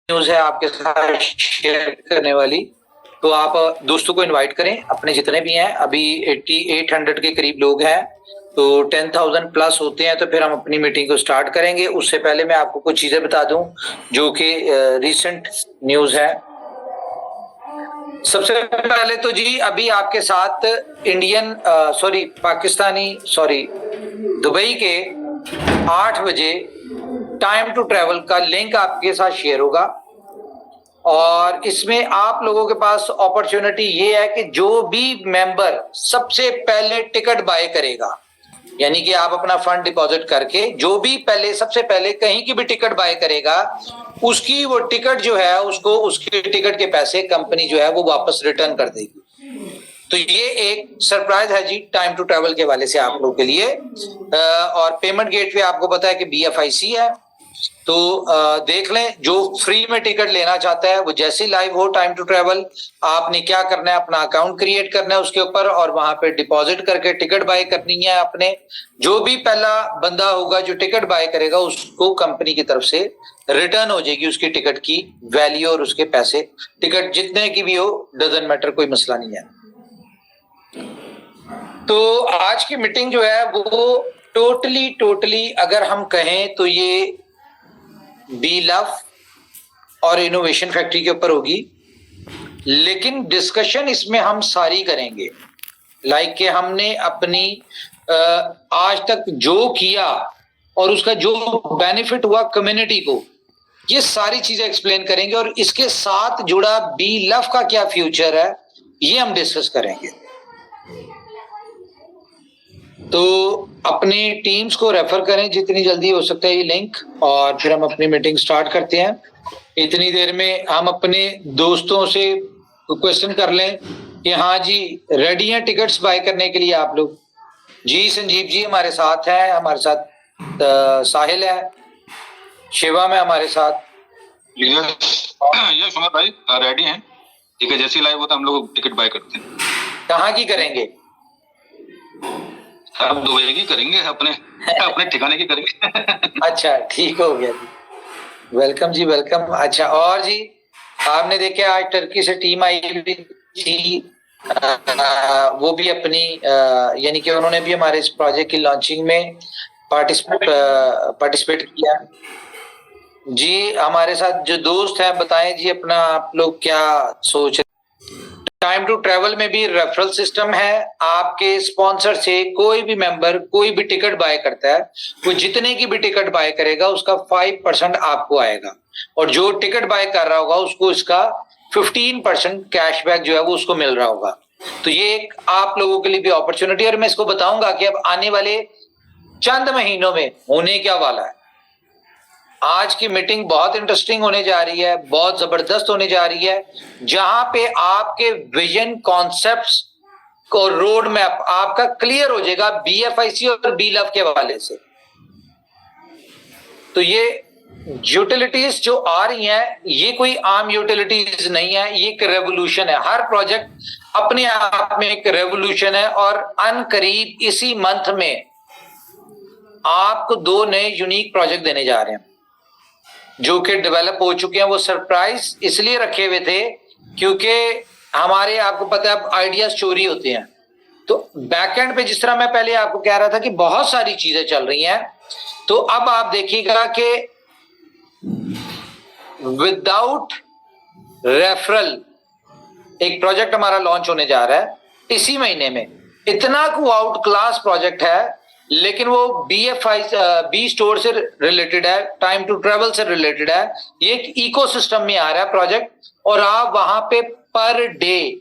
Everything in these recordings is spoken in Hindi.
न्यूज है आपके साथ शेयर करने वाली। तो आप दोस्तों को इनवाइट करें, अपने जितने भी हैं। अभी 800 के करीब लोग हैं, तो 10,000 प्लस होते हैं तो फिर हम अपनी मीटिंग को स्टार्ट करेंगे। उससे पहले मैं आपको कुछ चीजें बता दूं जो कि रीसेंट न्यूज है। सबसे पहले तो जी अभी आपके साथ दुबई के 8 बजे टाइम टू ट्रेवल का लिंक आपके साथ शेयर होगा। और इसमें आप लोगों के पास अपॉर्चुनिटी ये है कि जो भी मेंबर सबसे पहले टिकट बाय करेगा, यानी कि आप अपना फंड डिपॉजिट करके जो भी सबसे पहले कहीं की भी टिकट बाय करेगा, उसकी वो टिकट जो है उसको उसके टिकट के पैसे कंपनी जो है वो वापस रिटर्न कर देगी। तो ये एक सरप्राइज है जी टाइम टू ट्रेवल के वाले से आप लोगों के लिए। और पेमेंट गेटवे आपको पता है कि BFIC है, तो देख लें। जो फ्री में टिकट लेना चाहता है वो जैसे ही लाइव हो टाइम टू ट्रेवल, आपने क्या करना है, अपना अकाउंट क्रिएट करना है उसके ऊपर और वहां पे डिपॉजिट करके टिकट बाय करनी है अपने। जो भी पहला बंदा होगा जो टिकट बाय करेगा उसको कंपनी की तरफ से रिटर्न हो जाएगी उसकी टिकट की वैल्यू और उसके पैसे। टिकट जितने की भी हो, डजंट मैटर, कोई मसला नहीं है। तो आज की मीटिंग जो है वो टोटली अगर हम कहें तो ये बी लव और इनोवेशन फैक्ट्री के ऊपर होगी, लेकिन डिस्कशन इसमें हम सारी करेंगे। लाइक कि हमने अपनी आज तक जो किया और उसका जो बेनिफिट हुआ कम्युनिटी को, ये सारी चीजें एक्सप्लेन करेंगे। और इसके साथ जुड़ा बी लव का क्या फ्यूचर है ये हम डिस्कस करेंगे। तो अपनी टीम्स को रेफर करें जितनी जल्दी हो सकता है ये लिंक, और फिर हम अपनी मीटिंग स्टार्ट करते हैं। इतनी देर में हम अपने दोस्तों से क्वेश्चन कर लें कि हाँ जी रेडी हैं टिकट्स बाय करने के लिए आप लोग? जी संजीव जी हमारे साथ है, हमारे साथ साहिल है, शिवा में हमारे साथ। ये सुना भाई रेडी हैं, ठीक है। जैसे लाइव होता है हम लोग टिकट बाय करते हैं। कहाँ की करेंगे? हम दुबई की करेंगे, अपने अपने ठिकाने की करेंगे। अच्छा ठीक हो गया जी, वेलकम जी वेलकम। अच्छा और जी आपने देखे आज टर्की से टीम आई हुई थी, वो भी अपनी यानी कि उन्होंने भी हमारे इस प्रोजेक्ट की लॉन्चिंग में पार्टिसिपेट किया। जी हमारे साथ जो दोस्त हैं बताएं जी अपना आप लोग क्या सोच। टाइम टू ट्रेवल में भी रेफरल सिस्टम है। आपके स्पॉन्सर से कोई भी मेंबर कोई भी टिकट बाय करता है, वो जितने की भी टिकट बाय करेगा उसका 5% आपको आएगा, और जो टिकट बाय कर रहा होगा उसको इसका 15% कैशबैक जो है वो उसको मिल रहा होगा। तो ये एक आप लोगों के लिए भी अपॉर्चुनिटी। और मैं इसको बताऊंगा कि अब आने वाले चंद महीनों में होने क्या वाला है। आज की मीटिंग बहुत इंटरेस्टिंग होने जा रही है, बहुत जबरदस्त होने जा रही है, जहां पे आपके विजन कॉन्सेप्ट्स को रोड मैप आपका क्लियर हो जाएगा BFIC और बी लव के हवाले से। तो ये यूटिलिटीज जो आ रही हैं ये कोई आम यूटिलिटीज नहीं है, ये एक रेवोल्यूशन है। हर प्रोजेक्ट अपने आप में एक रेवोल्यूशन है। और अनकरीब इसी मंथ में आपको 2 नए यूनिक प्रोजेक्ट देने जा रहे हैं जो कि डेवलप हो चुके हैं। वो सरप्राइज इसलिए रखे हुए थे क्योंकि हमारे, आपको पता है, आइडियाज चोरी होते हैं। तो बैकएंड पे जिस तरह मैं पहले आपको कह रहा था कि बहुत सारी चीजें चल रही हैं, तो अब आप देखिएगा कि विदाउट रेफरल एक प्रोजेक्ट हमारा लॉन्च होने जा रहा है इसी महीने में। इतना को आउट क्लास प्रोजेक्ट है, लेकिन वो बी स्टोर से रिलेटेड है, टाइम टू ट्रेवल से रिलेटेड है। ये एक इकोसिस्टम में आ रहा है प्रोजेक्ट, और आप वहां पे पर डे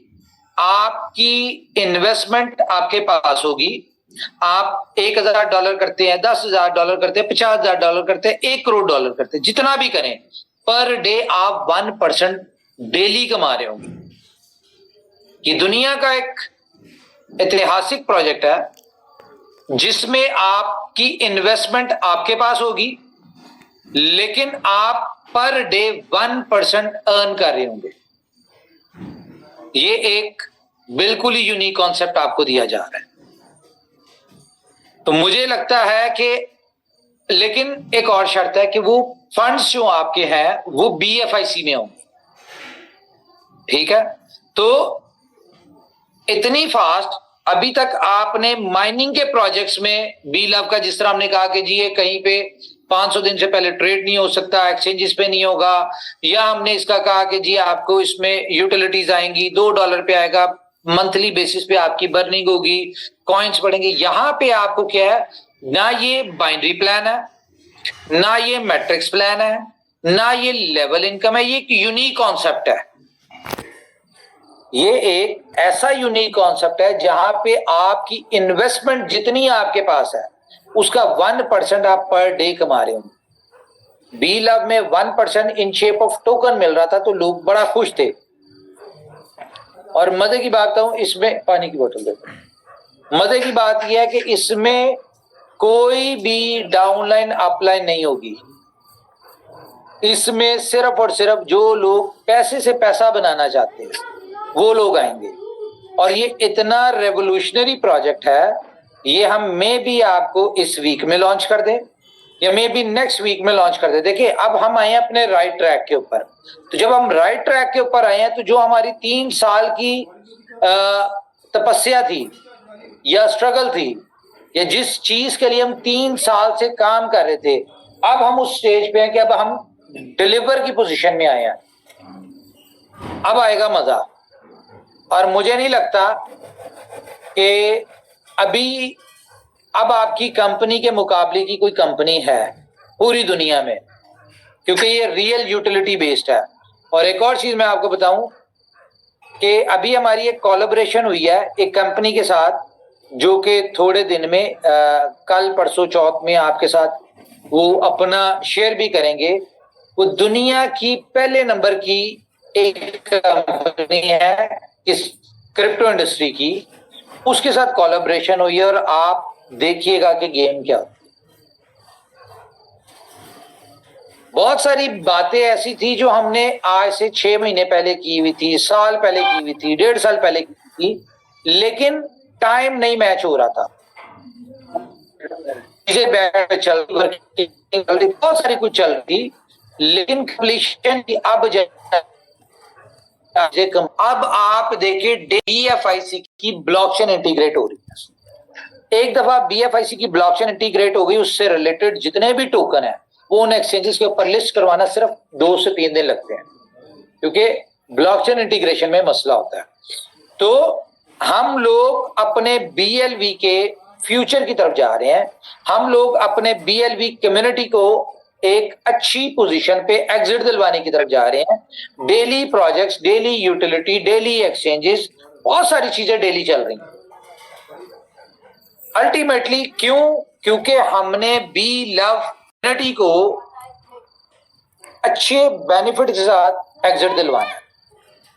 आपकी इन्वेस्टमेंट आपके पास होगी। आप $1,000 करते हैं, $10,000 करते हैं, $50,000 करते हैं, $1,00,00,000 करते हैं, जितना भी करें पर डे आप 1% डेली कमा रहे होंगे। ये दुनिया का एक ऐतिहासिक प्रोजेक्ट है जिसमें आपकी इन्वेस्टमेंट आपके पास होगी, लेकिन आप पर डे 1% अर्न कर रहे होंगे। ये एक बिल्कुल ही यूनिक कॉन्सेप्ट आपको दिया जा रहा है। तो मुझे लगता है कि लेकिन एक और शर्त है कि वो फंड्स जो आपके हैं वो BFIC में होंगे, ठीक है। तो इतनी फास्ट अभी तक आपने माइनिंग के प्रोजेक्ट्स में बी लव का, जिस तरह हमने कहा कि जी ये कहीं पे 500 दिन से पहले ट्रेड नहीं हो सकता, एक्सचेंजेस पे नहीं होगा, या हमने इसका कहा कि जी आपको इसमें यूटिलिटीज आएंगी, $2 पे आएगा, मंथली बेसिस पे आपकी बर्निंग होगी, कॉइन्स बढ़ेंगे। यहां पे आपको क्या है, ना ये बाइनरी प्लान है, ना ये मैट्रिक्स प्लान है, ना ये लेवल इनकम है, ये एक यूनिक कॉन्सेप्ट है। ये एक ऐसा यूनिक कॉन्सेप्ट है जहां पे आपकी इन्वेस्टमेंट जितनी आपके पास है उसका 1% आप पर डे कमा रहे हो। बी लव में 1% इन शेप ऑफ टोकन मिल रहा था तो लोग बड़ा खुश थे। और मजे की बात हूं, इसमें पानी की बोतल देखो, मजे की बात यह है कि इसमें कोई भी डाउनलाइन अपलाइन नहीं होगी। इसमें सिर्फ और सिर्फ जो लोग पैसे से पैसा बनाना चाहते हैं वो लोग आएंगे। और ये इतना रेवोल्यूशनरी प्रोजेक्ट है, ये हम मे भी आपको इस वीक में लॉन्च कर दें या मे भी नेक्स्ट वीक में लॉन्च कर दें। देखिए अब हम आए हैं अपने राइट ट्रैक के ऊपर। तो जब हम राइट ट्रैक के ऊपर आए हैं तो जो हमारी 3 साल की तपस्या थी या स्ट्रगल थी या जिस चीज के लिए हम 3 साल से काम कर रहे थे, अब हम उस स्टेज पे हैं कि अब हम डिलीवर की पोजीशन में आए हैं। अब आएगा मजा। और मुझे नहीं लगता कि अभी अब आपकी कंपनी के मुकाबले की कोई कंपनी है पूरी दुनिया में, क्योंकि ये रियल यूटिलिटी बेस्ड है। और एक और चीज मैं आपको बताऊं कि अभी हमारी एक कोलैबोरेशन हुई है एक कंपनी के साथ, जो कि थोड़े दिन में कल परसों चौथ में आपके साथ वो अपना शेयर भी करेंगे। वो दुनिया की पहले नंबर की एक कंपनी है इस क्रिप्टो इंडस्ट्री की, उसके साथ कोलैबोरेशन हुई है और आप देखिएगा कि गेम क्या होता है। बहुत सारी बातें ऐसी थी जो हमने आज से 6 महीने पहले की हुई थी, साल पहले की हुई थी, 1.5 साल पहले की थी, लेकिन टाइम नहीं मैच हो रहा था। चीजें बैठ चल बहुत सारी कुछ चल रही, लेकिन कंप्लीशन की अब आप देखिए BFIC की ब्लॉकचेन इंटीग्रेट हो रही है। एक दफा BFIC की ब्लॉकचेन इंटीग्रेट हो गई, उससे रिलेटेड जितने भी टोकन है वो उन एक्सचेंजेस के ऊपर लिस्ट करवाना सिर्फ 2 से 3 दिन लगते हैं, क्योंकि ब्लॉकचेन इंटीग्रेशन में मसला होता है। तो हम लोग अपने BLV के फ्यूचर की तरफ जा रहे हैं। हम लोग अपने BLV कम्युनिटी को एक अच्छी पोजीशन पे एग्जिट दिलवाने की तरफ जा रहे हैं। Daily projects, daily utility, daily exchanges, बहुत सारी चीजें डेली चल रही हैं। अल्टीमेटली क्योंकि हमने बी लव कम्युनिटी को अच्छे बेनिफिट के साथ एग्जिट दिलवाना है।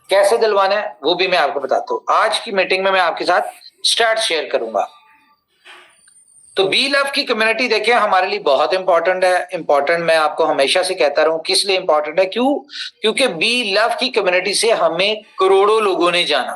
कैसे दिलवाना है वो भी मैं आपको बताता हूं। आज की मीटिंग में मैं आपके साथ स्टैट शेयर करूंगा। तो बी लव की कम्युनिटी देखिए हमारे लिए बहुत इंपॉर्टेंट है। इंपॉर्टेंट मैं आपको हमेशा से कहता रहूं, किस लिए इंपॉर्टेंट है, क्योंकि बी लव की कम्युनिटी से हमें करोड़ों लोगों ने जाना।